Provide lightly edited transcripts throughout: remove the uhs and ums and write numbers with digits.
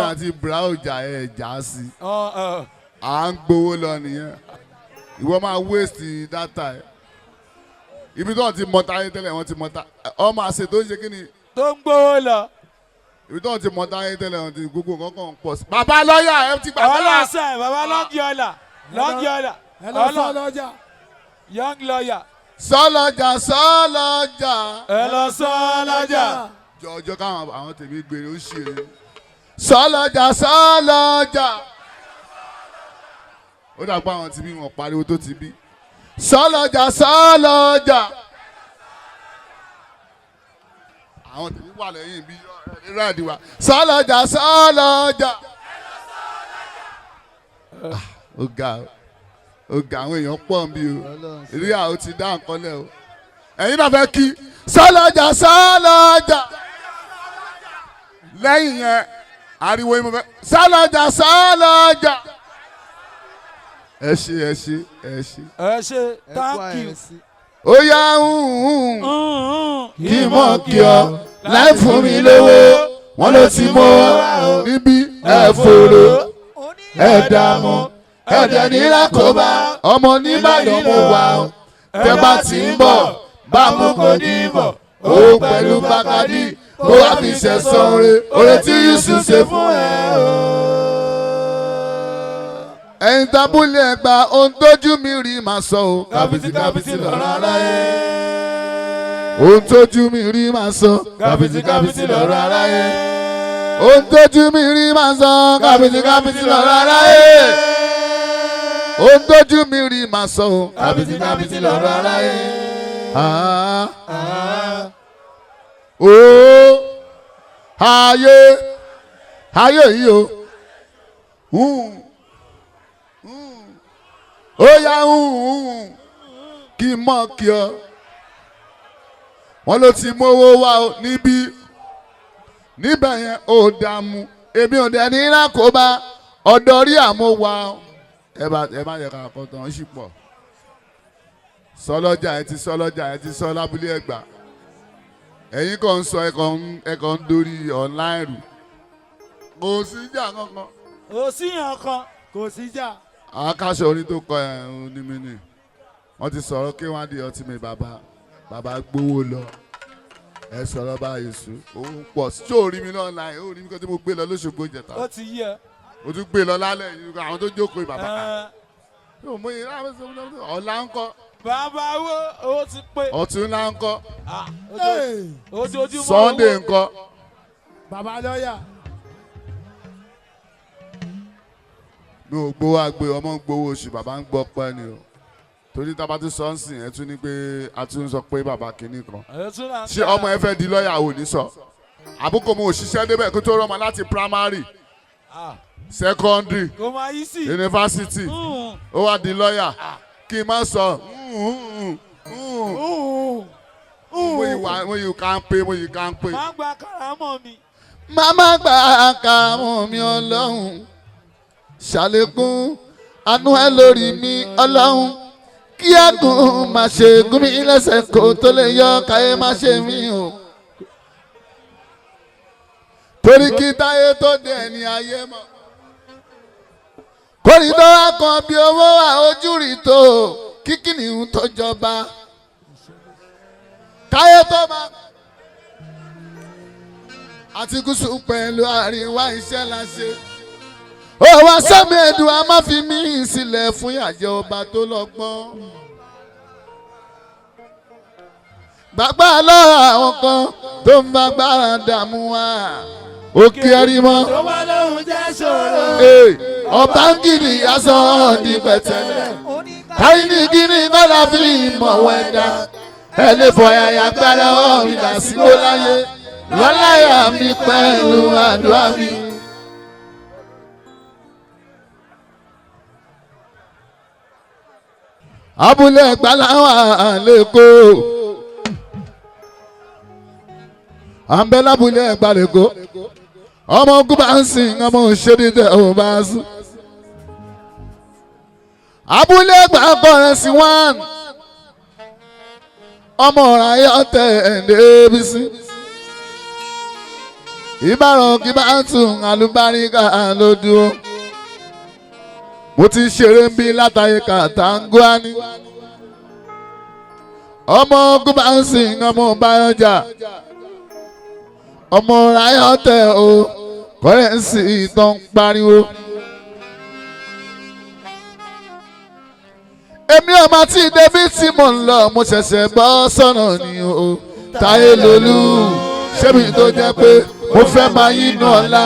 àti brown jà ẹ̀ já sí. À ń gbowó lọ nìyẹn. Ìwọ máa waste data ẹ̀. Ibi tó ti mọta ayé tẹ́lẹ̀ wọ́n ti mọta. Ọmọ àṣẹ tó ń ṣe kí ni? Tó ń gbowó lọ. Ibi tó ti mọta ayé tẹ́lẹ̀ wọ́n ti gbogbo kankan ń pọ̀ sí. Bàbá lọ́ọ̀yà ẹ ti gbà. Ọlọ́sẹ̀ bàbá lọ́ọ̀gì ọ̀la. Lọ́ọ̀gì ọ̀la. Ọlọ́jà. Young lawyer. Sọ́lọ́jà sọ́lọ́jà. Ẹ lọ sọ́lọ́jà. Jọjọ káwọn àwọn tèmi gbèrè ó ṣe é. Sọ́lọ́jà sọ́lọ́jà. Ó dàgbà àwọn tí bí wọn pariwo tó ti bí. Sọ́lọ́jà sọ́lọ́jà. Àwọn tèmi wà lẹ́yìn bí rẹ́ẹ̀dì wa. Sọ́lọ́jà sọ́lọ́jà. Ó ga àwọn èèyàn pọ̀ ń bí o. Ìrí àwọn ti dá nǹkan lẹ̀ o. Ẹ̀yin náà fẹ́ kí. Sọ́lọ́jà sọ́lọ́jà. Lẹ́yìn yẹn ariwo yìí mo fẹ́. Sọ́lọ́jà sọ́lọ́jà. Ẹ ṣé. Thank you. Ó yá kí mọ̀ kí ọ láì fún mi lówó wọn ló ti mọ níbí ẹ fòrò ẹ dààmú ẹ dẹ̀ ní lákòóbá ọmọ nìbàdàn mo wà ó tẹ bá ti ń bọ̀ bá mú kò ní bọ̀ ó pẹ̀lú bàkàdí ó wá fi ṣẹ̀san oore tí Yusuf ṣe fún ẹ o. Ẹ̀yin tábúlé ẹgbà ohun tójú mi rí màá sọ o. Kàbìtì lọ́rọ̀ aráyé. Ohun tójú mi rí màá sọ. Kàbìtì lọ́rọ̀ aráyé. Ohun tójú mi rí màá sọ. Kàbìtì lọ́rọ̀ aráyé. Ohun tójú mi rí màá sọ o. Kàbìtì lọ́rọ̀ aráyé. Ayé yìí o. Ó yá kí mọ̀ kí ọ. Wọ́n ló ti mówó wá o níbí. Níbẹ̀ yẹn ò dààmú. Èmi ò dẹ̀ ní lákòóbá. Ọ̀dọ̀ rí àmọ́ wa. Ẹ má yẹ ká kọ́ tán, ó sì pọ̀. Sọ́lọ́jà ẹ ti sọ lábúlé Ẹ̀gbá. Ẹ̀yin kan ń sọ ẹ kàn ń dorí online rù. Kò sí ìjà kankan. Kò sí ìjà. Akáṣọ orin tó kọ ẹ̀ ní mi ni wọ́n ti sọ̀rọ̀ kí wọ́n á di ọtí mi bàbá gbówó lọ ẹ sọ̀rọ̀ báyìí sùn òun pọ̀ sí tí ò rí mi náà láì ó rí mi kọ́ tí mo gbé lọ lóṣogbo ìjẹta ó ti yí ẹ. o tún gbé lọ lálẹ́ yìí àwọn tó jókòó bàbá ọ̀la ń kọ́. Bàbá owó ti pé. Ọ̀tún ńlá ń kọ́. Ojoojúmọ́ Sunday ń kọ́. Bàbá lọ́ọ̀yà. Mi ò gbowó àgbè ọmọ ń gbowó oṣù bàbá ń gbọ́ pẹ́ ni o torí tábà tún sọ ń sìn ẹ tún ní pé a tún sọ pé bàbá kìíní kan ṣé ọmọ ẹ fẹ́ di lọ́ọ̀yà ò ní sọ àbúkọ mo òṣìṣẹ́ débẹ̀ kó tó rọ́mọ láti primary secondary university ó wá di lọ́ọ̀yà kí n má sọ mo yìí kàn pé. má gba karamọ́ mi. Má gba karamọ́ mi Ọlọ́run ṣàlékún àánú ẹ lórí mi Ọlọ́run kí àgùn má ṣe gún mi lẹ́sẹ̀ kó tó lè yọ káyé má ṣe mí o. Torí kí táyé tó dé ẹni ayé mọ̀. Kórìtọ́ wá kan bí owó wà ojú rí tó kíkìnì ń tó jọba. Táyé tó máa. Àti gúúsù pẹ̀lú àríwá iṣẹ́ la ṣe. Ó wá sẹ́mi ẹ̀dùn a máa fi mí sílẹ̀ fún ìyàjẹ́ ọba tó lọ́gbọ́n. Gbàgbá lọ́wọ́ àwọn kan tó ń bá gbára dààmú wa. Òkè ẹ̀rí mọ́. Tó bá lóhùn jẹ́ ṣòro. Ọba ń gidi aṣọ ọ̀dì pẹ̀tẹ́lẹ̀. Káyí ní gíní kọ́lá fi mọ̀ wẹ̀dá. Ẹ lè fọ yàyà gbára ọ̀rìn dàsíkò láyé. Lọ́láyà mi pẹ̀lú àdúrà mi. Abúlé Ẹ̀gbá làwọn àlékò. À ń bẹ lábúlé Ẹ̀gbá lẹ́kọ̀ọ́. ọmọ ogun bá ń sìn ọmọ òṣèré tẹ ò bá sùn. abúlé gbàgbọ́rẹ̀ sí wán ọmọ ọ̀ráyọ̀ tẹ̀ ẹ̀ǹdẹ́bísí. ìbáràn kí bá tún àlùbáríkà lójú o. mo ti ṣeré ń bí látàyè kàtàǹgùání. ọmọ ogun bá ń sìn ọmọ báyọjà. ọmọ ọ̀ráyọ̀ tẹ̀ o kọ́rẹ́ǹsì tó ń pariwo. èmi ọmọ tí débi tí mò ń lọ mo ṣẹ̀ṣẹ̀ bọ́ sọ́nà ni o. Táyé lolú ṣébi tó jẹ́ pé mo fẹ́ máa yínú ọlá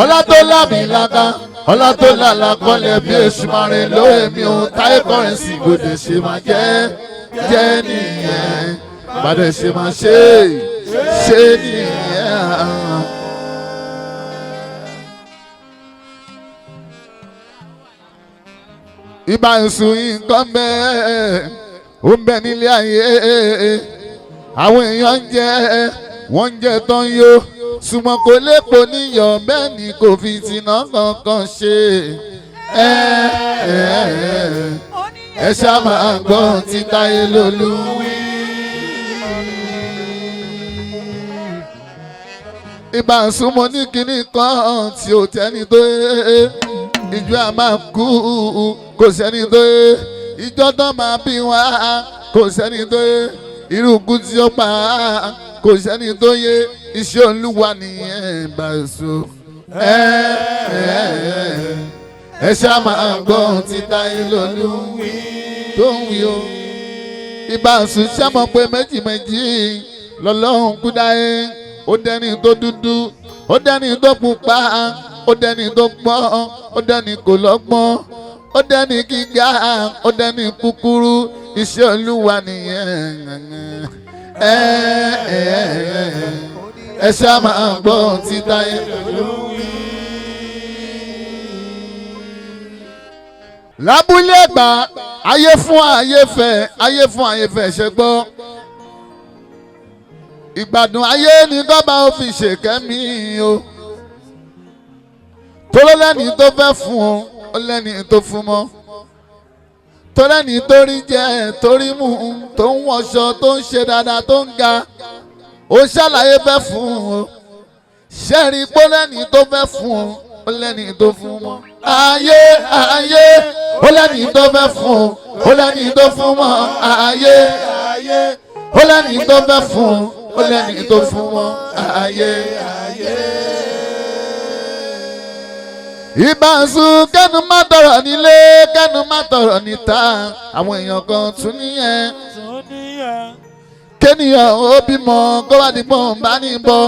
ọlá tó lámìlaka ọlá tó làlàkọlẹ̀ bí èṣù máa rìn lóye mi o. Táyé kọ́rẹ́ǹsì gbòdè ṣe máa jẹ́ nìyẹn gbàdé ṣe máa ṣe nìyẹn. ìbá ìsùn nǹkan bẹ́ẹ̀ ó ń bẹ nílé ayé àwọn èèyàn ń jẹ wọ́n ń jẹ tán yó ṣùgbọ́n kò lépo níyọ̀ bẹ́ẹ̀ ni kò fi tìǹà kankan ṣe ẹ ṣáà máa gbọ́ tí Táyé lolú wí. ìbá ìsùn mo ní kinní kan tí ò tẹ́ni tó ìjọ a máa kú kò sẹ́ni tó yé ìjọ tó máa bí wá kò sẹ́ni tó yé irú ikú tí ó pa kò sẹ́ni tó yé iṣẹ́ Olúwa nìyẹn bá so. ẹ ṣáà máa gbọ́ tí Táyé lolú tó ń wí o. ìbá sùn ṣàmọ̀ pé méjì lọ́lọ́run kú dáyé ó dẹ́ni tó dúdú ó dẹ́ni tó pupa ó dẹ́ni tó gbọ́n ó dẹ́ni kò lọ́gbọ́n ó dẹ́ni gíga ó dẹ́ni kúkúrú iṣẹ́ Olúwa nìyẹn. ẹ ṣáà máa gbọ́ tí Táyé lolú wí. lábúlé Ẹ̀gbá ayé fún ayé fẹ́ ṣe gbọ́. ìgbádùn ayé ni gọ́bà ó fi ṣèkẹ́mi o. tóró lẹ́ni tó fẹ́ fún ọ ó lẹ́ni tó fún mọ́. tó lẹ́ni tó rí jẹ tó rí mú tó ń wọṣọ tó ń ṣe dáadáa tó ń ga ó ṣàlàyé fẹ́ fún ọ. ṣẹ́ẹ̀rí pé lẹ́ni tó fẹ́ fún ọ ó lẹ́ni tó fún mọ́. ayé ó lẹ́ni tó fẹ́ fún ọ ó lẹ́ni tó fún mọ́. ayé ó lẹ́ni tó fẹ́ fún ọ ó lẹ́ni tó fún mọ́. ayé. ìbáṣu kẹ́nu má tọrọ nílé kẹ́nu má tọrọ níta àwọn èèyàn kan tún níyẹn. kéèyàn ó bímọ kó wá di pọ́n bá ní bọ́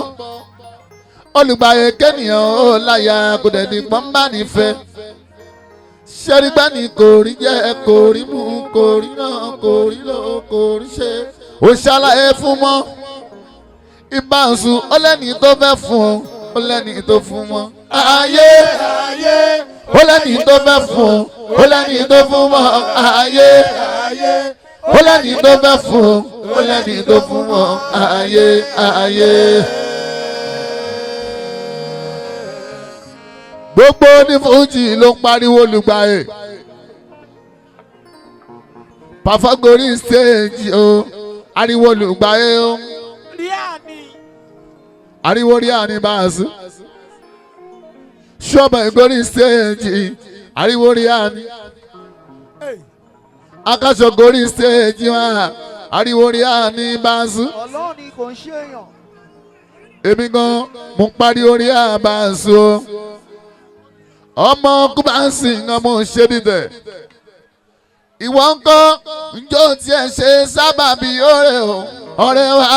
olùgbàyè kéèyàn ó láyà kó dẹ̀ di pọ́n bá ní fẹ́. ṣẹ́rígbá ni kò rí jẹ́ kò rí mú kò rí náà kò rí lò kò rí ṣe ó ṣàlàyé fún mọ́. ìbáṣu ó lẹ́ni tó fẹ́ fún ó lẹ́ni tó fún mọ́. ayé ó lẹ́ni tó fẹ́ fún ó lẹ́ni tó fún mọ́. ayé ó lẹ́ni tó fẹ́ fún ó lẹ́ni tó fún mọ́. ayé. gbogbo ní Fuji ló ń pariwo olùgbàyè pàfọ́górí stage o ariwo olùgbàyè o ariwo rí àní báàsì ṣọ́ọ̀bù ìgórí stage ariwo rí àní akáṣọ górí stage wa ariwo rí àní báàsì èmi gan mo pariwo rí àbáàsì o ọmọ kúbánsì ọmọ òṣèdìdẹ ìwọ ńkọ́ njó tiẹ̀ ṣe sábàbí ọ̀rẹ́ o ọ̀rẹ́ wa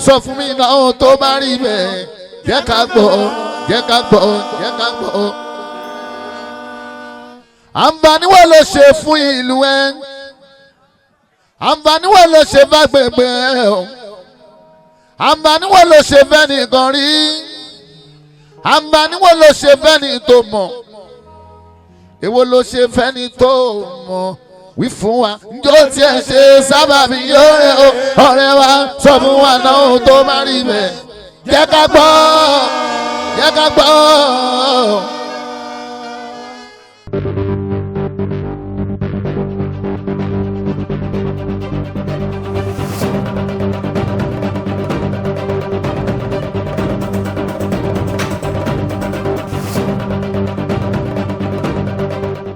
sọ fún mi náà tó bá rí bẹ́ẹ̀ jẹ́ ká gbọ́ jẹ́ ká gbọ́ jẹ́ ká gbọ́. àǹfààní wo ló ṣe fún ìlú ẹ àǹfààní wo ló ṣe fẹ́ gbègbè ẹ o àǹfààní wo ló ṣe fẹ́ nìkan rí àǹfààní wo ló ṣe fẹ́ ní tó mọ̀ èwo ló ṣe fẹ́ ní tó mọ̀ wí fún wa njó tiẹ̀ ṣe sábàbí yóò rẹ̀ o ọ̀rẹ́ wa sọ fún wa náà tó bá rí bẹ́ẹ̀ jẹ́ ká gbọ́ yẹ ká gbọ́